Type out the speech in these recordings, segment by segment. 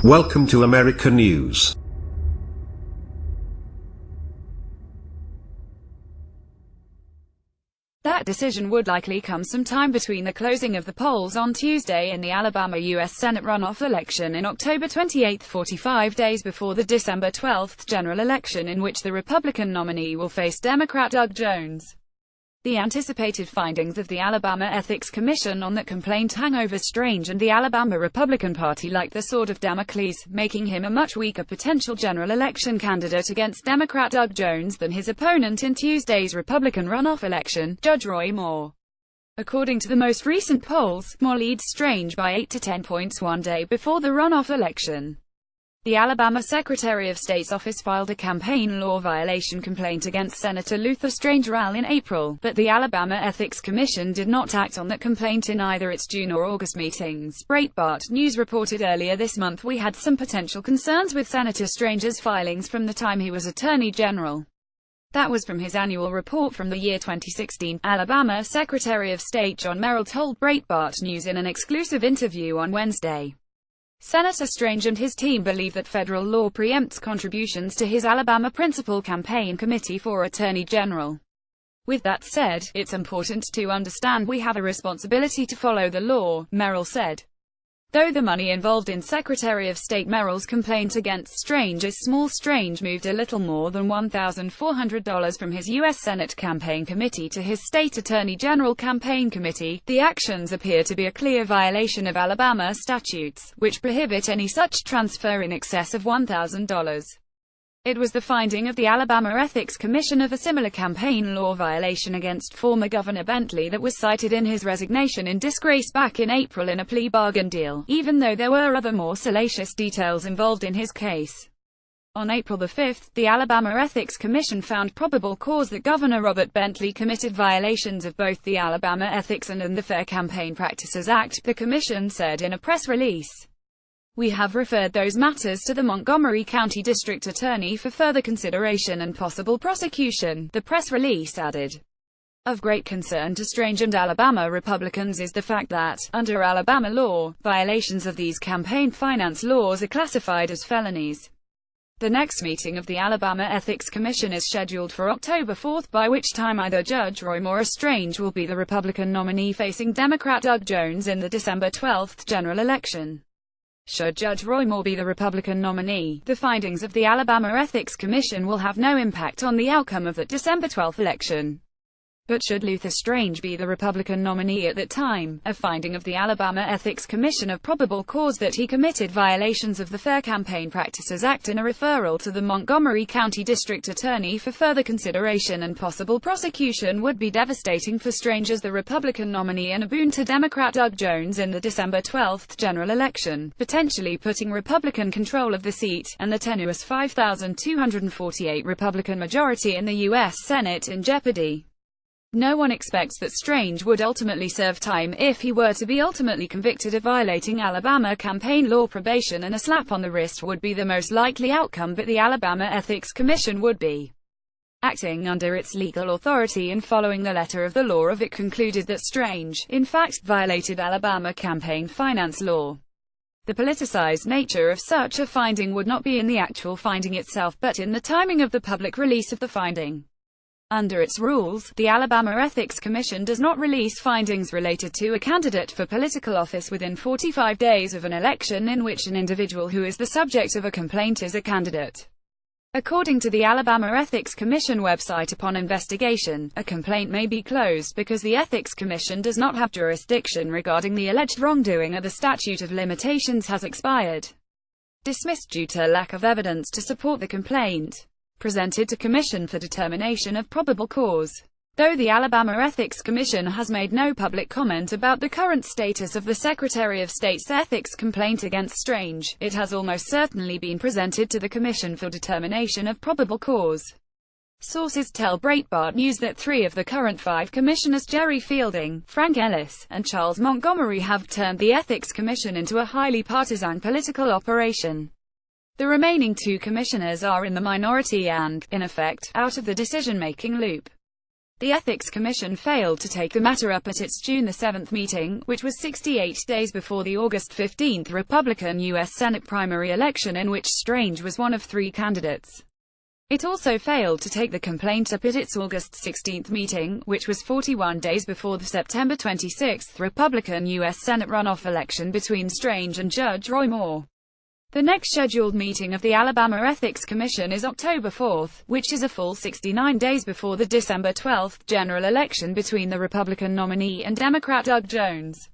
Welcome to America News. That decision would likely come sometime between the closing of the polls on Tuesday and the Alabama U.S. Senate runoff election in October 28, 45 days before the December 12 general election in which the Republican nominee will face Democrat Doug Jones. The anticipated findings of the Alabama Ethics Commission on that complaint hang over Strange and the Alabama Republican Party like the sword of Damocles, making him a much weaker potential general election candidate against Democrat Doug Jones than his opponent in Tuesday's Republican runoff election, Judge Roy Moore. According to the most recent polls, Moore leads Strange by 8 to 10 points one day before the runoff election. The Alabama Secretary of State's office filed a campaign law violation complaint against Senator Luther Strange in April, but the Alabama Ethics Commission did not act on that complaint in either its June or August meetings. Breitbart News reported earlier this month we had some potential concerns with Senator Strange's filings from the time he was Attorney General. That was from his annual report from the year 2016, Alabama Secretary of State John Merrill told Breitbart News in an exclusive interview on Wednesday. Senator Strange and his team believe that federal law preempts contributions to his Alabama principal campaign committee for Attorney General. With that said, it's important to understand we have a responsibility to follow the law, Merrill said. Though the money involved in Secretary of State Merrill's complaint against Strange is small, Strange moved a little more than $1,400 from his U.S. Senate campaign committee to his state Attorney General campaign committee. The actions appear to be a clear violation of Alabama statutes, which prohibit any such transfer in excess of $1,000. It was the finding of the Alabama Ethics Commission of a similar campaign law violation against former Governor Bentley that was cited in his resignation in disgrace back in April in a plea bargain deal, even though there were other more salacious details involved in his case. On April 5, the Alabama Ethics Commission found probable cause that Governor Robert Bentley committed violations of both the Alabama Ethics and the Fair Campaign Practices Act, the commission said in a press release. We have referred those matters to the Montgomery County District Attorney for further consideration and possible prosecution, the press release added. Of great concern to Strange and Alabama Republicans is the fact that, under Alabama law, violations of these campaign finance laws are classified as felonies. The next meeting of the Alabama Ethics Commission is scheduled for October 4, by which time either Judge Roy Moore or Strange will be the Republican nominee facing Democrat Doug Jones in the December 12 general election. Should Judge Roy Moore be the Republican nominee, the findings of the Alabama Ethics Commission will have no impact on the outcome of that December 12 election. But should Luther Strange be the Republican nominee at that time, a finding of the Alabama Ethics Commission of probable cause that he committed violations of the Fair Campaign Practices Act and a referral to the Montgomery County District Attorney for further consideration and possible prosecution would be devastating for Strange as the Republican nominee and a boon to Democrat Doug Jones in the December 12 general election, potentially putting Republican control of the seat, and the tenuous 5,248 Republican majority in the U.S. Senate in jeopardy. No one expects that Strange would ultimately serve time if he were to be ultimately convicted of violating Alabama campaign law. Probation and a slap on the wrist would be the most likely outcome, but the Alabama Ethics Commission would be acting under its legal authority and following the letter of the law if it concluded that Strange, in fact, violated Alabama campaign finance law. The politicized nature of such a finding would not be in the actual finding itself but in the timing of the public release of the finding. Under its rules, the Alabama Ethics Commission does not release findings related to a candidate for political office within 45 days of an election in which an individual who is the subject of a complaint is a candidate. According to the Alabama Ethics Commission website, upon investigation, a complaint may be closed because the Ethics Commission does not have jurisdiction regarding the alleged wrongdoing or the statute of limitations has expired. Dismissed due to lack of evidence to support the complaint. Presented to Commission for determination of probable cause. Though the Alabama Ethics Commission has made no public comment about the current status of the Secretary of State's ethics complaint against Strange, it has almost certainly been presented to the Commission for determination of probable cause. Sources tell Breitbart News that 3 of the current 5 commissioners, Jerry Fielding, Frank Ellis, and Charles Montgomery, have turned the Ethics Commission into a highly partisan political operation. The remaining 2 commissioners are in the minority and, in effect, out of the decision-making loop. The Ethics Commission failed to take the matter up at its June 7 meeting, which was 68 days before the August 15 Republican U.S. Senate primary election in which Strange was one of 3 candidates. It also failed to take the complaint up at its August 16 meeting, which was 41 days before the September 26 Republican U.S. Senate runoff election between Strange and Judge Roy Moore. The next scheduled meeting of the Alabama Ethics Commission is October 4, which is a full 69 days before the December 12 general election between the Republican nominee and Democrat Doug Jones.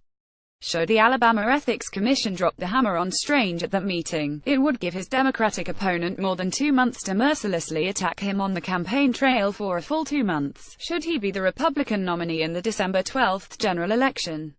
Should the Alabama Ethics Commission drop the hammer on Strange at that meeting, it would give his Democratic opponent more than 2 months to mercilessly attack him on the campaign trail for a full 2 months, should he be the Republican nominee in the December 12 general election.